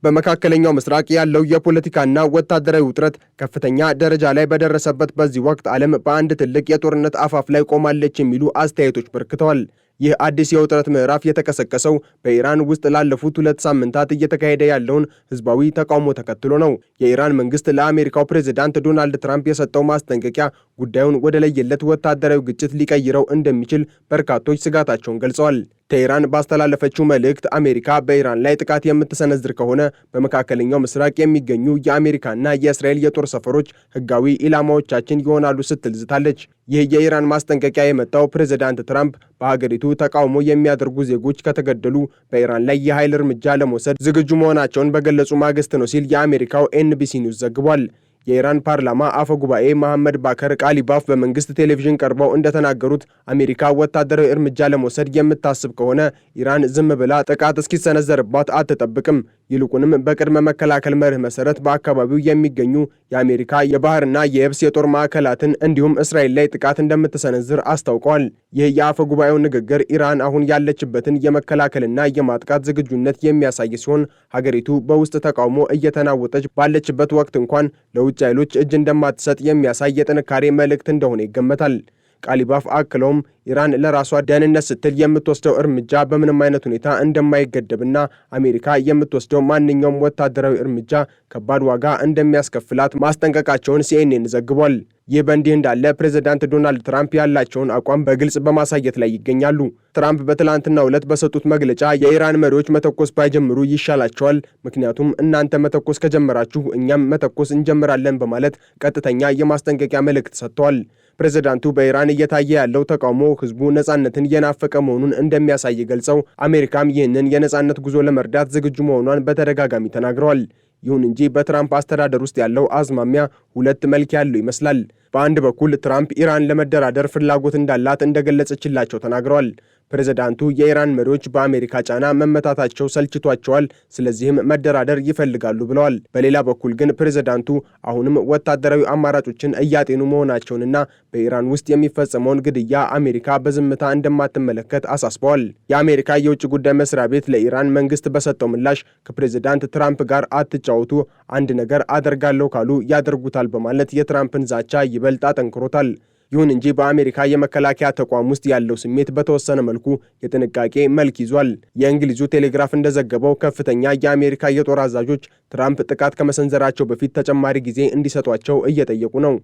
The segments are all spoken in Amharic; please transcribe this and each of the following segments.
በመካከለኛው ምስራቅ ያለው የፖለቲካና ወታደራዊ ውጥረት ከፍተኛ ደረጃ ላይ በደረሰበት በዚህ ወቅት ዓለም በአንድ ትልቅ የጦርነት አፋፍ ላይ ቆማለች የሚሉ አስተያየቶች በርክተዋል። ይህ አዲስ የውጥረት ምዕራፍ የተቀሰቀሰው በኢራን ውስጥ ላለፉት 2 ሳምንታት እየተካሄደ ያለውን ህዝባዊ ተቃውሞ ተከትሎ ነው። የኢራን መንግስት ለአሜሪካው ፕሬዝዳንት ዶናልድ ትራምፕ የሰጠው ማስጠንቀቂያ ጉዳዩን ወደ ለየለት ወታደራዊ ግጭት ሊቀይረው እንደሚችል በርካቶች ስጋታቸውን ገልጸዋል። ቴህራን ባስተላለፈችው መልእክት አሜሪካ በኢራን ላይ ጥቃት የምትሰነዝር ከሆነ በመካከለኛው ምስራቅ የሚገኙ የአሜሪካና የእስራኤል የጦር ሰፈሮች ህጋዊ ኢላማዎቻችን ይሆናሉ ስትል ዝታለች። ይህ የኢራን ማስጠንቀቂያ የመጣው ፕሬዝዳንት ትራምፕ በሀገሪቱ ተቃውሞ የሚያደርጉ ዜጎች ከተገደሉ በኢራን ላይ የኃይል እርምጃ ለመውሰድ ዝግጁ መሆናቸውን በገለጹ ማግስት ነው ሲል የአሜሪካው ኤንቢሲ ኒውስ ዘግቧል። የኢራን ፓርላማ አፈ ጉባኤ መሐመድ ባከር ቃሊባፍ በመንግስት ቴሌቪዥን ቀርበው እንደተናገሩት አሜሪካ ወታደራዊ እርምጃ ለመውሰድ የምታስብ ከሆነ ኢራን ዝም ብላ ጥቃት እስኪሰነዘርባት አትጠብቅም። ይልቁንም በቅድመ መከላከል መርህ መሰረት በአካባቢው የሚገኙ የአሜሪካ የባህርና የየብስ የጦር ማዕከላትን እንዲሁም እስራኤል ላይ ጥቃት እንደምትሰነዝር አስታውቀዋል። ይህ የአፈ ጉባኤው ንግግር ኢራን አሁን ያለችበትን የመከላከልና የማጥቃት ዝግጁነት የሚያሳይ ሲሆን ሀገሪቱ በውስጥ ተቃውሞ እየተናወጠች ባለችበት ወቅት እንኳን ለውጭ ኃይሎች እጅ እንደማትሰጥ የሚያሳይ የጥንካሬ መልእክት እንደሆነ ይገመታል። ቃሊባፍ አክለውም ኢራን ለራሷ ደህንነት ስትል የምትወስደው እርምጃ በምንም አይነት ሁኔታ እንደማይገደብና አሜሪካ የምትወስደው ማንኛውም ወታደራዊ እርምጃ ከባድ ዋጋ እንደሚያስከፍላት ማስጠንቀቃቸውን ሲኤንኤን ዘግቧል። ይህ በእንዲህ እንዳለ ፕሬዝዳንት ዶናልድ ትራምፕ ያላቸውን አቋም በግልጽ በማሳየት ላይ ይገኛሉ። ትራምፕ በትላንትናው ዕለት በሰጡት መግለጫ የኢራን መሪዎች መተኮስ ባይጀምሩ ይሻላቸዋል፣ ምክንያቱም እናንተ መተኮስ ከጀመራችሁ እኛም መተኮስ እንጀምራለን በማለት ቀጥተኛ የማስጠንቀቂያ መልእክት ሰጥተዋል። ፕሬዝዳንቱ በኢራን እየታየ ያለው ተቃውሞ ህዝቡ ነጻነትን እየናፈቀ መሆኑን እንደሚያሳይ ገልጸው አሜሪካም ይህንን የነጻነት ጉዞ ለመርዳት ዝግጁ መሆኗን በተደጋጋሚ ተናግረዋል። ይሁን እንጂ በትራምፕ አስተዳደር ውስጥ ያለው አዝማሚያ ሁለት መልክ ያለው ይመስላል። በአንድ በኩል ትራምፕ ኢራን ለመደራደር ፍላጎት እንዳላት እንደገለጸችላቸው ተናግረዋል። ፕሬዝዳንቱ የኢራን መሪዎች በአሜሪካ ጫና መመታታቸው ሰልችቷቸዋል፣ ስለዚህም መደራደር ይፈልጋሉ ብለዋል። በሌላ በኩል ግን ፕሬዝዳንቱ አሁንም ወታደራዊ አማራጮችን እያጤኑ መሆናቸውንና በኢራን ውስጥ የሚፈጸመውን ግድያ አሜሪካ በዝምታ እንደማትመለከት አሳስበዋል። የአሜሪካ የውጭ ጉዳይ መስሪያ ቤት ለኢራን መንግስት በሰጠው ምላሽ ከፕሬዝዳንት ትራምፕ ጋር አትጫወቱ፣ አንድ ነገር አደርጋለሁ ካሉ ያደርጉታል በማለት የትራምፕን ዛቻ ይበልጥ አጠንክሮታል። ይሁን እንጂ በአሜሪካ የመከላከያ ተቋም ውስጥ ያለው ስሜት በተወሰነ መልኩ የጥንቃቄ መልክ ይዟል። የእንግሊዙ ቴሌግራፍ እንደዘገበው ከፍተኛ የአሜሪካ የጦር አዛዦች ትራምፕ ጥቃት ከመሰንዘራቸው በፊት ተጨማሪ ጊዜ እንዲሰጧቸው እየጠየቁ ነው።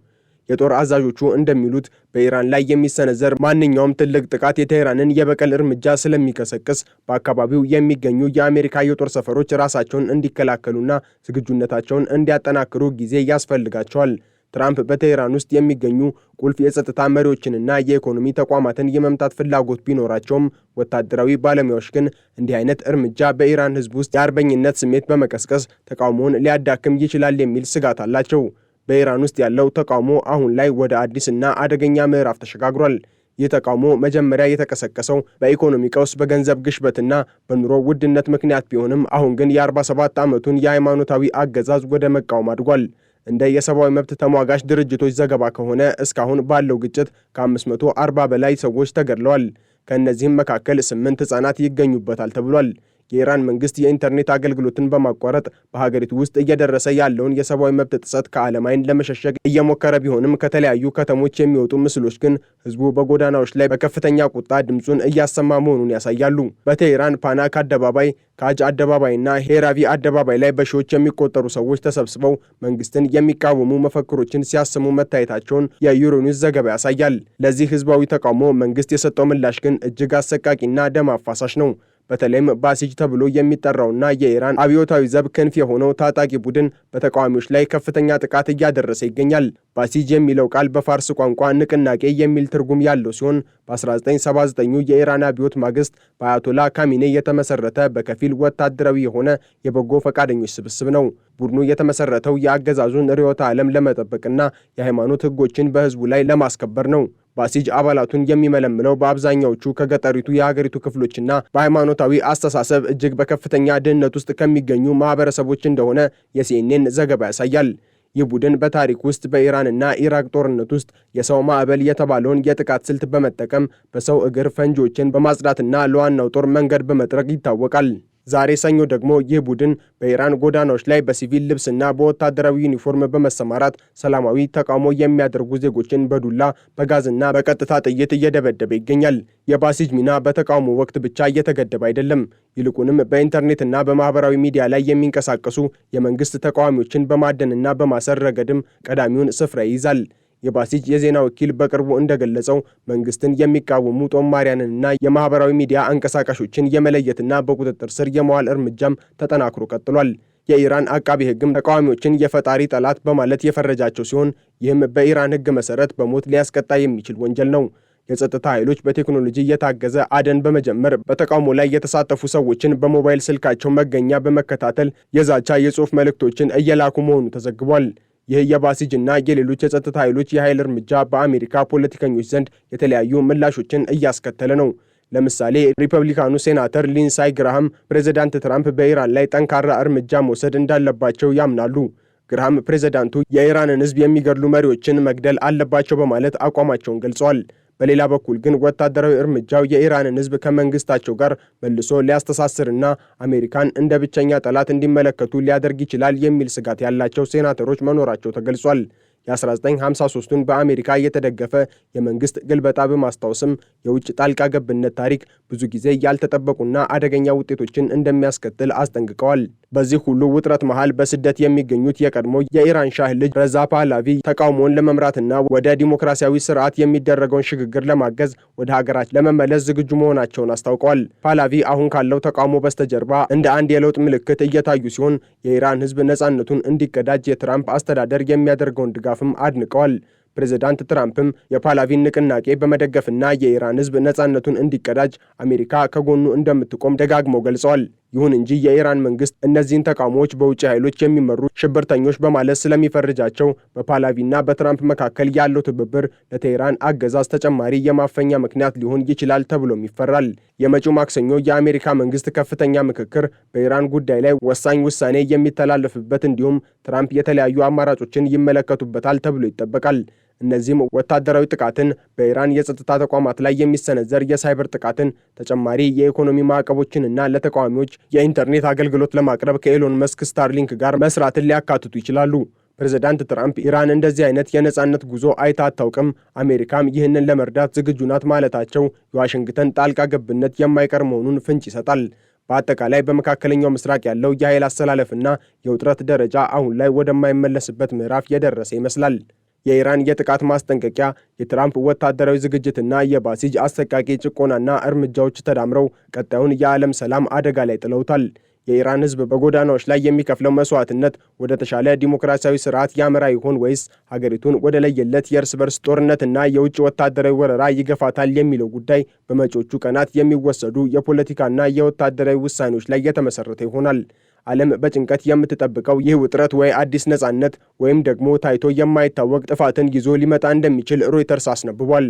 የጦር አዛዦቹ እንደሚሉት በኢራን ላይ የሚሰነዘር ማንኛውም ትልቅ ጥቃት የቴህራንን የበቀል እርምጃ ስለሚቀሰቅስ በአካባቢው የሚገኙ የአሜሪካ የጦር ሰፈሮች ራሳቸውን እንዲከላከሉና ዝግጁነታቸውን እንዲያጠናክሩ ጊዜ ያስፈልጋቸዋል። ትራምፕ በቴህራን ውስጥ የሚገኙ ቁልፍ የጸጥታ መሪዎችንና የኢኮኖሚ ተቋማትን የመምታት ፍላጎት ቢኖራቸውም ወታደራዊ ባለሙያዎች ግን እንዲህ አይነት እርምጃ በኢራን ሕዝብ ውስጥ የአርበኝነት ስሜት በመቀስቀስ ተቃውሞውን ሊያዳክም ይችላል የሚል ስጋት አላቸው። በኢራን ውስጥ ያለው ተቃውሞ አሁን ላይ ወደ አዲስና አደገኛ ምዕራፍ ተሸጋግሯል። ይህ ተቃውሞ መጀመሪያ የተቀሰቀሰው በኢኮኖሚ ቀውስ፣ በገንዘብ ግሽበትና በኑሮ ውድነት ምክንያት ቢሆንም አሁን ግን የ47 ዓመቱን የሃይማኖታዊ አገዛዝ ወደ መቃወም አድጓል። እንደ የሰብአዊ መብት ተሟጋች ድርጅቶች ዘገባ ከሆነ እስካሁን ባለው ግጭት ከ540 በላይ ሰዎች ተገድለዋል። ከእነዚህም መካከል 8 ሕፃናት ይገኙበታል ተብሏል። የኢራን መንግስት የኢንተርኔት አገልግሎትን በማቋረጥ በሀገሪቱ ውስጥ እየደረሰ ያለውን የሰብአዊ መብት ጥሰት ከዓለም ዓይን ለመሸሸግ እየሞከረ ቢሆንም ከተለያዩ ከተሞች የሚወጡ ምስሎች ግን ህዝቡ በጎዳናዎች ላይ በከፍተኛ ቁጣ ድምፁን እያሰማ መሆኑን ያሳያሉ። በቴህራን ፓናክ አደባባይ፣ ካጅ አደባባይና ሄራቪ አደባባይ ላይ በሺዎች የሚቆጠሩ ሰዎች ተሰብስበው መንግስትን የሚቃወሙ መፈክሮችን ሲያሰሙ መታየታቸውን የዩሮኒውስ ዘገባ ያሳያል። ለዚህ ህዝባዊ ተቃውሞ መንግስት የሰጠው ምላሽ ግን እጅግ አሰቃቂና ደም አፋሳሽ ነው። በተለይም ባሲጅ ተብሎ የሚጠራውና የኢራን አብዮታዊ ዘብ ክንፍ የሆነው ታጣቂ ቡድን በተቃዋሚዎች ላይ ከፍተኛ ጥቃት እያደረሰ ይገኛል። ባሲጅ የሚለው ቃል በፋርስ ቋንቋ ንቅናቄ የሚል ትርጉም ያለው ሲሆን በ1979 የኢራን አብዮት ማግስት በአያቶላ ካሚኔ የተመሰረተ በከፊል ወታደራዊ የሆነ የበጎ ፈቃደኞች ስብስብ ነው። ቡድኑ የተመሰረተው የአገዛዙን ርዕዮተ ዓለም ለመጠበቅና የሃይማኖት ህጎችን በህዝቡ ላይ ለማስከበር ነው። ባሲጅ አባላቱን የሚመለምለው በአብዛኛዎቹ ከገጠሪቱ የሀገሪቱ ክፍሎችና በሃይማኖታዊ አስተሳሰብ እጅግ በከፍተኛ ድህነት ውስጥ ከሚገኙ ማህበረሰቦች እንደሆነ የሲኤንኤን ዘገባ ያሳያል። ይህ ቡድን በታሪክ ውስጥ በኢራንና ኢራቅ ጦርነት ውስጥ የሰው ማዕበል የተባለውን የጥቃት ስልት በመጠቀም በሰው እግር ፈንጂዎችን በማጽዳትና ለዋናው ጦር መንገድ በመጥረግ ይታወቃል። ዛሬ ሰኞ ደግሞ ይህ ቡድን በኢራን ጎዳናዎች ላይ በሲቪል ልብስና በወታደራዊ ዩኒፎርም በመሰማራት ሰላማዊ ተቃውሞ የሚያደርጉ ዜጎችን በዱላ በጋዝና በቀጥታ ጥይት እየደበደበ ይገኛል። የባሲጅ ሚና በተቃውሞ ወቅት ብቻ እየተገደበ አይደለም። ይልቁንም በኢንተርኔትና በማህበራዊ ሚዲያ ላይ የሚንቀሳቀሱ የመንግስት ተቃዋሚዎችን በማደንና በማሰር ረገድም ቀዳሚውን ስፍራ ይይዛል። የባሲጅ የዜና ወኪል በቅርቡ እንደገለጸው መንግስትን የሚቃወሙ ጦማሪያንንና የማህበራዊ ሚዲያ አንቀሳቃሾችን የመለየትና በቁጥጥር ስር የመዋል እርምጃም ተጠናክሮ ቀጥሏል። የኢራን አቃቢ ሕግም ተቃዋሚዎችን የፈጣሪ ጠላት በማለት የፈረጃቸው ሲሆን ይህም በኢራን ሕግ መሰረት በሞት ሊያስቀጣ የሚችል ወንጀል ነው። የጸጥታ ኃይሎች በቴክኖሎጂ የታገዘ አደን በመጀመር በተቃውሞ ላይ የተሳተፉ ሰዎችን በሞባይል ስልካቸው መገኛ በመከታተል የዛቻ የጽሑፍ መልእክቶችን እየላኩ መሆኑ ተዘግቧል። ይህ የባሲጅ እና የሌሎች የጸጥታ ኃይሎች የኃይል እርምጃ በአሜሪካ ፖለቲከኞች ዘንድ የተለያዩ ምላሾችን እያስከተለ ነው። ለምሳሌ ሪፐብሊካኑ ሴናተር ሊንሳይ ግራሃም ፕሬዝዳንት ትራምፕ በኢራን ላይ ጠንካራ እርምጃ መውሰድ እንዳለባቸው ያምናሉ። ግራሃም ፕሬዝዳንቱ የኢራንን ሕዝብ የሚገድሉ መሪዎችን መግደል አለባቸው በማለት አቋማቸውን ገልጸዋል። በሌላ በኩል ግን ወታደራዊ እርምጃው የኢራንን ሕዝብ ከመንግስታቸው ጋር መልሶ ሊያስተሳስርና አሜሪካን እንደ ብቸኛ ጠላት እንዲመለከቱ ሊያደርግ ይችላል የሚል ስጋት ያላቸው ሴናተሮች መኖራቸው ተገልጿል። የ1953ቱን በአሜሪካ የተደገፈ የመንግስት ግልበጣ በማስታወስም የውጭ ጣልቃ ገብነት ታሪክ ብዙ ጊዜ ያልተጠበቁና አደገኛ ውጤቶችን እንደሚያስከትል አስጠንቅቀዋል። በዚህ ሁሉ ውጥረት መሃል በስደት የሚገኙት የቀድሞ የኢራን ሻህ ልጅ ረዛ ፓህላቪ ተቃውሞውን ለመምራትና ወደ ዲሞክራሲያዊ ስርዓት የሚደረገውን ሽግግር ለማገዝ ወደ ሀገራቸው ለመመለስ ዝግጁ መሆናቸውን አስታውቀዋል። ፓህላቪ አሁን ካለው ተቃውሞ በስተጀርባ እንደ አንድ የለውጥ ምልክት እየታዩ ሲሆን የኢራን ሕዝብ ነጻነቱን እንዲቀዳጅ የትራምፕ አስተዳደር የሚያደርገውን ድጋፍም አድንቀዋል። ፕሬዝዳንት ትራምፕም የፓህላቪን ንቅናቄ በመደገፍና የኢራን ሕዝብ ነጻነቱን እንዲቀዳጅ አሜሪካ ከጎኑ እንደምትቆም ደጋግመው ገልጸዋል። ይሁን እንጂ የኢራን መንግስት እነዚህን ተቃውሞዎች በውጭ ኃይሎች የሚመሩ ሽብርተኞች በማለት ስለሚፈርጃቸው በፓህላቪና በትራምፕ መካከል ያለው ትብብር ለቴህራን አገዛዝ ተጨማሪ የማፈኛ ምክንያት ሊሆን ይችላል ተብሎም ይፈራል። የመጪው ማክሰኞ የአሜሪካ መንግስት ከፍተኛ ምክክር በኢራን ጉዳይ ላይ ወሳኝ ውሳኔ የሚተላለፍበት እንዲሁም ትራምፕ የተለያዩ አማራጮችን ይመለከቱበታል ተብሎ ይጠበቃል። እነዚህም ወታደራዊ ጥቃትን፣ በኢራን የጸጥታ ተቋማት ላይ የሚሰነዘር የሳይበር ጥቃትን፣ ተጨማሪ የኢኮኖሚ ማዕቀቦችንና ለተቃዋሚዎች የኢንተርኔት አገልግሎት ለማቅረብ ከኤሎን መስክ ስታርሊንክ ጋር መስራትን ሊያካትቱ ይችላሉ። ፕሬዝዳንት ትራምፕ ኢራን እንደዚህ አይነት የነጻነት ጉዞ አይታ አታውቅም፣ አሜሪካም ይህንን ለመርዳት ዝግጁ ናት ማለታቸው የዋሽንግተን ጣልቃ ገብነት የማይቀር መሆኑን ፍንጭ ይሰጣል። በአጠቃላይ በመካከለኛው ምስራቅ ያለው የኃይል አሰላለፍና የውጥረት ደረጃ አሁን ላይ ወደማይመለስበት ምዕራፍ የደረሰ ይመስላል። የኢራን የጥቃት ማስጠንቀቂያ፣ የትራምፕ ወታደራዊ ዝግጅትና የባሲጅ አሰቃቂ ጭቆናና እርምጃዎች ተዳምረው ቀጣዩን የዓለም ሰላም አደጋ ላይ ጥለውታል። የኢራን ሕዝብ በጎዳናዎች ላይ የሚከፍለው መስዋዕትነት ወደ ተሻለ ዲሞክራሲያዊ ስርዓት ያመራ ይሆን ወይስ ሀገሪቱን ወደ ለየለት የእርስ በርስ ጦርነትና የውጭ ወታደራዊ ወረራ ይገፋታል የሚለው ጉዳይ በመጪዎቹ ቀናት የሚወሰዱ የፖለቲካና የወታደራዊ ውሳኔዎች ላይ የተመሰረተ ይሆናል። ዓለም በጭንቀት የምትጠብቀው ይህ ውጥረት ወይ አዲስ ነጻነት ወይም ደግሞ ታይቶ የማይታወቅ ጥፋትን ይዞ ሊመጣ እንደሚችል ሮይተርስ አስነብቧል።